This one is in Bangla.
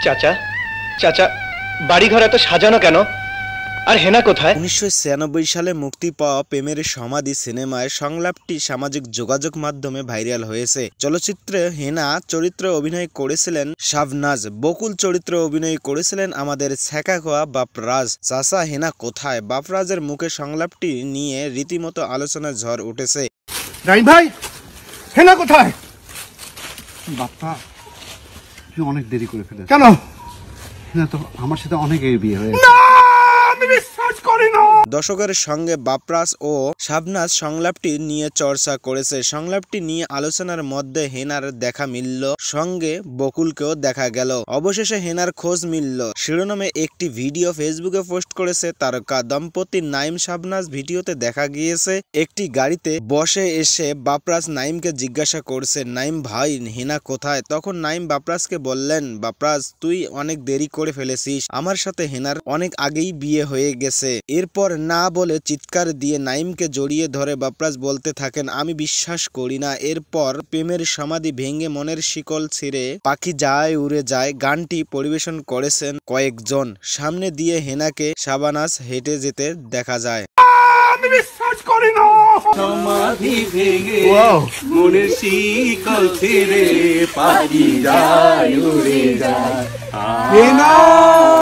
চাচা চাচা বাড়িঘর এত সাজানো কেন? আর হেনা কোথায়? 1996 সালে মুক্তি পাওয়া প্রেমের সমাধি সিনেমায় সংলাপটি সামাজিক যোগাযোগ মাধ্যমে ভাইরাল হয়েছে। চলচ্চিত্রে হেনা চরিত্রে অভিনয় করেছিলেন শাবনাজ, বকুল চরিত্রে অভিনয় করেছিলেন আমাদের ছ্যাঁকা বাপরাজ। চাচা হেনা কোথায়? বাপরাজের মুখে সংলাপটি নিয়ে রীতিমতো আলোচনার ঝড় উঠেছে। রাইম ভাই, হেনা কোথায়? বাপ্পা, তুই অনেক দেরি করে ফেলেছিস। কেন? হেনা তো আমার সাথে অনেক বিয়ে হয়ে গেছে। দর্শকের সঙ্গে বাপরাজ ও শাবনাজ সংলাপটি নিয়ে চর্চা করেছে। সংলাপটি নিয়ে আলোচনার মধ্যে হেনার দেখা মিলল, সঙ্গে বকুলকেও দেখা গেল। অবশেষে হেনার খোঁজ মিলল শিরোনামে একটি ভিডিও ফেসবুকে পোস্ট করেছে তারকা দম্পতি নাইম শাবনাজ। ভিডিওতে দেখা গিয়েছে একটি গাড়িতে বসে এসে বাপরাজ নাইমকে জিজ্ঞাসা করছে, নাইম ভাই হেনা কোথায়? তখন নাইম বাপরাজকে বললেন, বাপরাজ তুই অনেক দেরি করে ফেলেছিস, আমার সাথে হেনার অনেক আগেই বিয়ে হয়ে গেছে। এরপর না বলে চিৎকার দিয়ে নাইমকে জড়িয়ে ধরে বাপরাজ বলতে থাকেন, আমি বিশ্বাস করি না। এরপর প্রেমের সমাধি ভেঙে মনের শিকল ছিঁড়ে পাখি যায় উড়ে যায় গানটি পরিবেশন করেছেন কয়েকজন। সামনে দিয়ে হেনাকে শাবনাজ হেঁটে যেতে দেখা যায়। আমি বিশ্বাস করি না। সমাধি ভেঙে মনের শিকল ছিঁড়ে পাখি যায় উড়ে যায়।